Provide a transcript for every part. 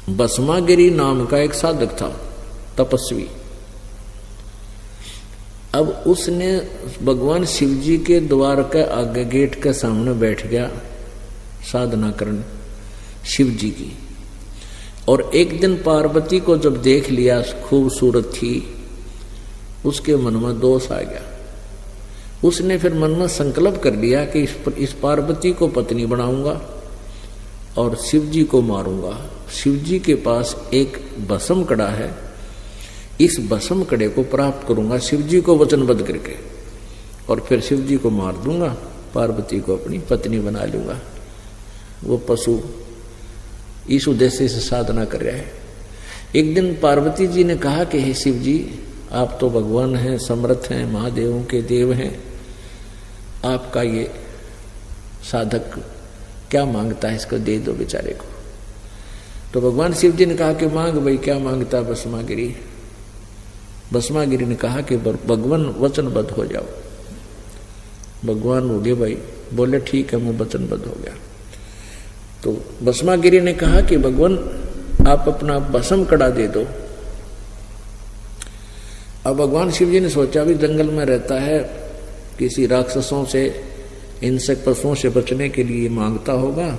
भस्मागिरी नाम का एक साधक था, तपस्वी। अब उसने भगवान शिव जी के द्वार के आगे गेट के सामने बैठ गया साधना करने शिव जी की। और एक दिन पार्वती को जब देख लिया खूबसूरत थी, उसके मन में दोष आ गया। उसने फिर मन में संकल्प कर लिया कि इस पार्वती को पत्नी बनाऊंगा और शिव जी को मारूंगा। शिव जी के पास एक भस्म कड़ा है, इस भस्म कड़े को प्राप्त करूंगा शिव जी को वचनबद्ध करके, और फिर शिव जी को मार दूंगा, पार्वती को अपनी पत्नी बना लूंगा। वो पशु इस उद्देश्य से साधना कर रहा है। एक दिन पार्वती जी ने कहा कि हे शिव जी, आप तो भगवान हैं, समर्थ हैं, महादेवों के देव हैं, आपका ये साधक क्या मांगता है, इसको दे दो बेचारे को। तो भगवान शिव जी ने कहा कि मांग भाई, क्या मांगता है भस्मागिरी। भस्मागिरी ने कहा कि भगवान वचनबद्ध हो जाओ। भगवान हो गए भाई, बोले ठीक है मैं वचनबद्ध हो गया। तो भस्मागिरी ने कहा कि भगवान आप अपना भस्म कड़ा दे दो। अब भगवान शिव जी ने सोचा भी जंगल में रहता है, किसी राक्षसों से, हिंसक पशुओं से बचने के लिए मांगता होगा,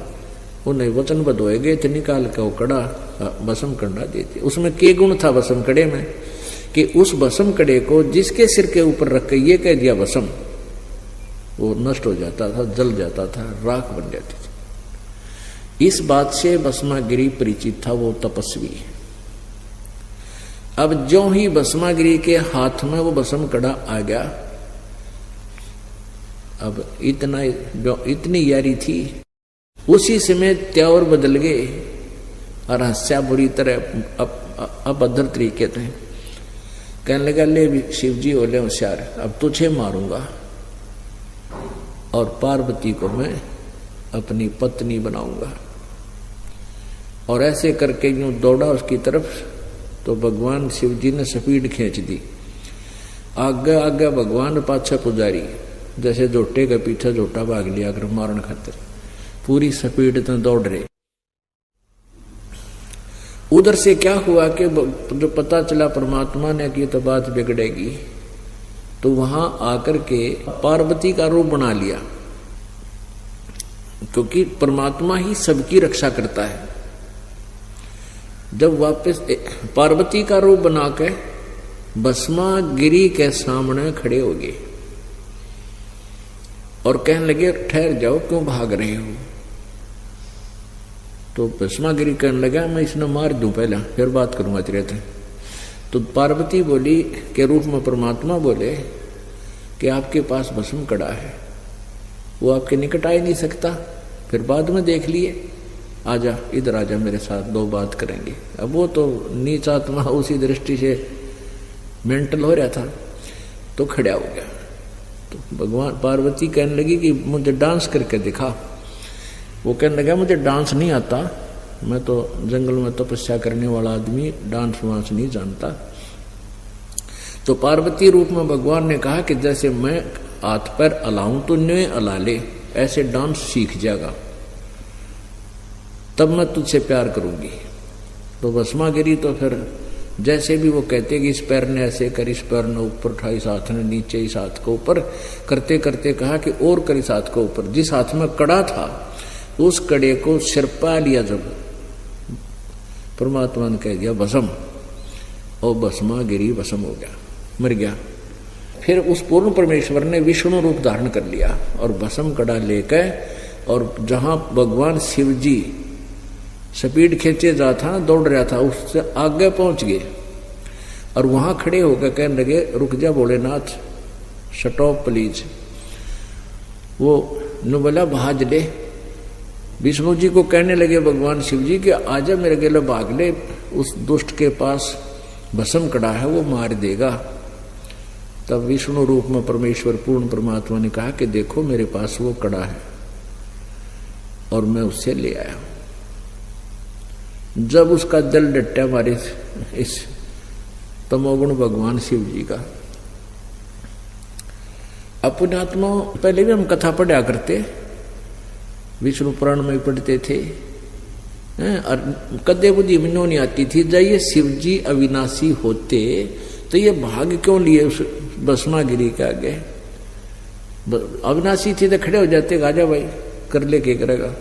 उन्हें वचनबद्ध होएगे तो निकाल कर वो कड़ा भस्म कड़ा देते। उसमें के गुण था भस्म कड़े में कि उस भस्म कड़े को जिसके सिर के ऊपर रख के ये कह दिया भस्म, वो नष्ट हो जाता था, जल जाता था, राख बन जाती थी। इस बात से भस्मागिरी परिचित था, वो तपस्वी। अब जो ही भस्मागिरी के हाथ में वो भस्म कड़ा आ गया, अब इतनी यारी थी, उसी समय त्योर बदल गए और हंस्या बुरी तरह अभद्र तरीके थे। कहने लगा ले शिव जी बोले होशियार, अब तुझे मारूंगा और पार्वती को मैं अपनी पत्नी बनाऊंगा। और ऐसे करके यूं दौड़ा उसकी तरफ, तो भगवान शिव जी ने स्पीड खींच दी। आगे आगे भगवान पाछा पुजारी, जैसे जोटे का पीछे जोटा भाग लिया अगर मारन खातिर, पूरी स्पीड तो दौड़ रहे। उधर से क्या हुआ कि जो पता चला परमात्मा ने कि तो बात बिगड़ेगी, तो वहां आकर के पार्वती का रूप बना लिया, क्योंकि परमात्मा ही सबकी रक्षा करता है। जब वापस पार्वती का रूप बना के भस्मागिरी के सामने खड़े हो गए और कहने लगे ठहर जाओ, क्यों भाग रहे हो। तो भस्मागिरी कहने लगा मैं इसने मार दूं पहले, फिर बात करूंगा तेरे से। तो पार्वती बोली के रूप में परमात्मा बोले कि आपके पास भस्म कड़ा है, वो आपके निकट आ ही नहीं सकता, फिर बाद में देख लिए, आजा इधर आजा मेरे साथ, दो बात करेंगे। अब वो तो नीच आत्मा उसी दृष्टि से मेंटल हो रहा था, तो खड़ा हो गया। तो भगवान पार्वती कहने लगी कि मुझे डांस करके दिखा। वो कहने लगा मुझे डांस नहीं आता, मैं तो जंगल में तपस्या करने वाला आदमी, डांस वांस नहीं जानता। तो पार्वती रूप में भगवान ने कहा कि जैसे मैं हाथ पैर अलाऊं तो न्यों अला ले, ऐसे डांस सीख जाएगा, तब मैं तुझसे प्यार करूंगी। तो भस्मागिरी तो फिर जैसे भी वो कहते कि इस पैर ने ऐसे कर, इस पैर ने ऊपर उठा, इस हाथ ने नीचे, इस हाथ को ऊपर करते करते कहा कि और कर इस हाथ को ऊपर। जिस हाथ में कड़ा था उस कड़े को सिर पा लिया, जब परमात्मा ने कह दिया भस्म, और भस्मागिरी भस्म हो गया, मर गया। फिर उस पूर्ण परमेश्वर ने विष्णु रूप धारण कर लिया और भस्म कड़ा लेकर, और जहां भगवान शिव जी स्पीड खींचे जा था, दौड़ रहा था, उससे आगे पहुंच गए और वहां खड़े होकर कहने लगे रुक जा भोलेनाथ, स्टॉप प्लीज। वो नुबला भाज ले। विष्णु जी को कहने लगे भगवान शिव जी कि आजा मेरे गेले भाग ले, उस दुष्ट के पास भस्म कड़ा है, वो मार देगा। तब विष्णु रूप में परमेश्वर पूर्ण परमात्मा ने कहा कि देखो मेरे पास वो कड़ा है और मैं उससे ले आया। जब उसका दिल डट्टा हमारे इस तमोगुण भगवान शिव जी का, अपने आत्मा पहले भी हम कथा पढ़ा करते, विष्णु पुराण में पढ़ते थे और कदे बुद्धि में नहीं आती थी। जब ये शिव जी अविनाशी होते तो ये भाग क्यों लिए उस भस्मागिरी के आगे? अविनाशी थी तो खड़े हो जाते, गाजा भाई कर ले, क्या करेगा।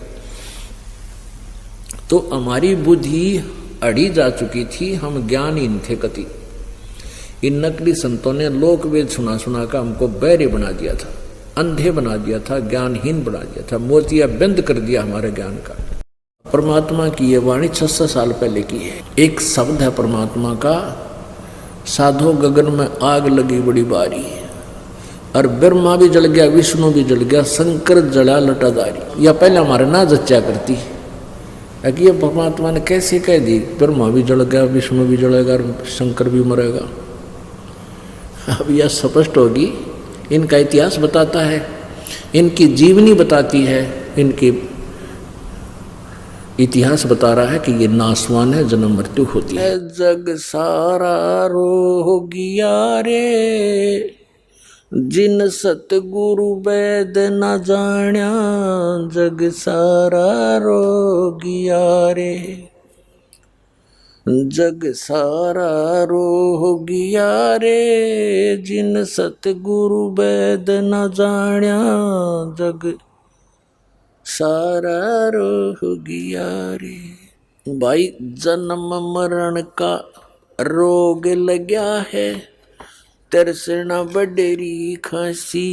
तो हमारी बुद्धि अड़ी जा चुकी थी, हम ज्ञानहीन थे कति। इन नकली संतों ने लोक वेद सुना सुना कर हमको बहरे बना दिया था, अंधे बना दिया था, ज्ञानहीन बना दिया था, मोतिया बंद कर दिया हमारे ज्ञान का। परमात्मा की ये वाणी 600 साल पहले की है। एक शब्द है परमात्मा का, साधो गगन में आग लगी बड़ी बारी, और ब्रह्मा भी जल गया, विष्णु भी जल गया, शंकर जला लटादारी। या पहले हमारे ना जच्चा करती है कि ये परमात्मा ने कैसे कह दी, ब्रह्मा भी जल गया, विष्णु भी जलेगा और शंकर भी मरेगा। अब यह स्पष्ट होगी, इनका इतिहास बताता है, इनकी जीवनी बताती है, इनकी इतिहास बता रहा है कि ये नासवान है, जन्म मृत्यु होती है। जग सारा रोगिया रे, जिन सतगुरु वैद न जाण्या, जग सारा रोगिया रे, जग सारा रोगिया रे, जिन सतगुरु वैद न जाण्या, जग सारा रोगिया रे। भाई जन्म मरण का रोग लग्या है, तरसना बडेरी खांसी,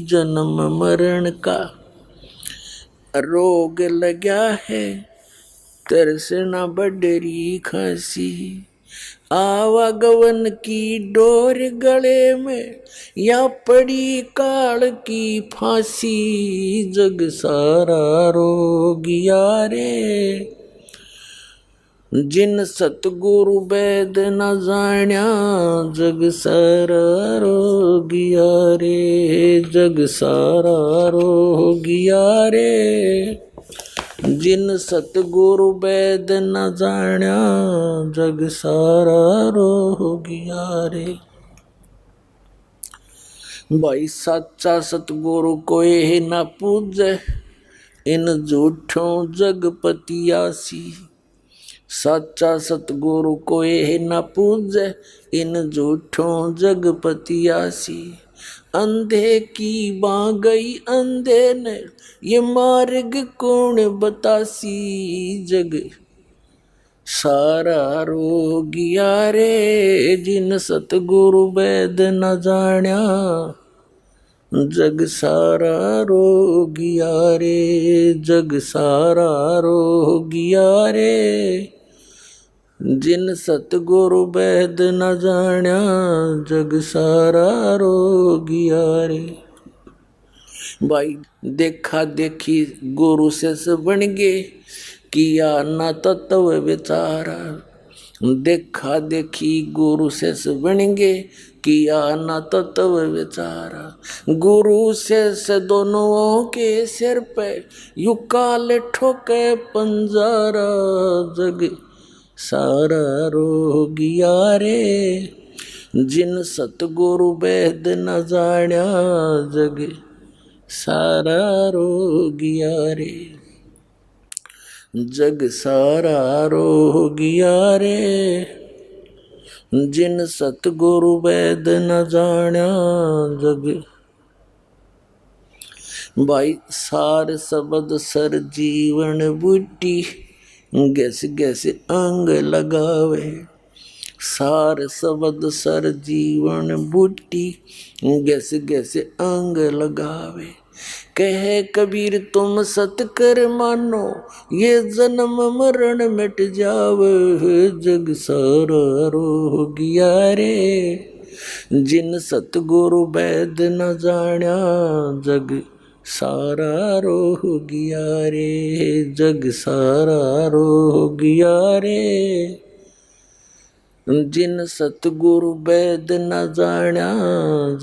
जन्म मरण का रोग लग्या है, तरसना बडेरी खांसी। आवागवन की डोर गले में, या पड़ी काल की फांसी, जग सारा रोगिया रे, जिन सतगुरु वैद न जाण्या, जग सारा रोगिया रे, जग सारा रोगिया रे, जिन सतगुरु वैद न जाण्या, जग सारा रोगिया रे। भाई सच्चा सतगुरु कोई न पूजे, इन झूठों जगपतियासी। सच्चा सतगुरु कोई न पूजे, इन झूठों जगपतियासी। अंधे की बाँ गई अंधे ने, ये मार्ग कौन बतासी, जग सारा रोगिया रे, जिन सतगुरु वैद न जाण्या, जग सारा रोगिया रे, जग सारा रोगिया रे, जिन सतगुरु वैद न जाण्या, जग सारा रोगिया रे। भाई देखा देखी गुरु से बन गे, किया न तत्व विचारा। देखा देखी गुरु से बन गे, किया न तत्व विचारा। गुरु से दोनों के सिर पे, यू काल ठोके पंजारा, जग सारा रोगिया रे, जिन सतगुरु वैद न जाण्या, जग सारा रोगिया रे, जग सारा रोगिया रे, जिन सतगुरु वैद न जाण्या, जग। भाई सार शब्द सर जीवन बूटी, गैस गैस अंग लगावे। सार शब्द सर जीवन बूटी, गैस गैस अंग लगावे। कहे कबीर तुम सत कर मानो, ये जन्म मरण मिट जावे, जग सारा रोगिया रे, जिन सतगुरु वैद न जाण्या, जग सारा रोगिया रे, जग सारा रोगिया रे, जिन सतगुरु वैद न जाण्या,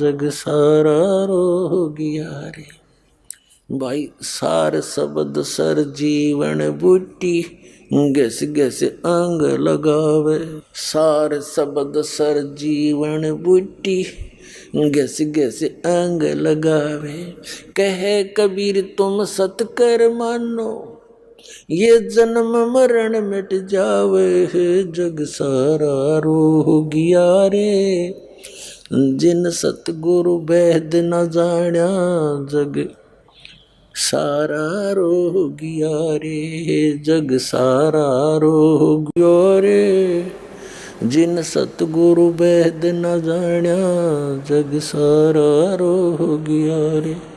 जग सारा रोगिया रे। भाई सार शब्द सर जीवन बूटी, गैस गैस अंग लगावे। सार शब्द सर जीवन बूटी, गैस गैस अंग लगावे। कहे कबीर तुम सत कर मानो, ये जन्म मरण मिट जावे है, जग सारा रोह गया रे। जिन सतगुरु भेद न जाण्या, जग सारा रोह गया रे। जग सारा रोह गया रे। जिन सतगुरु भेद न जाण्या, जग सारा रोह गया रे।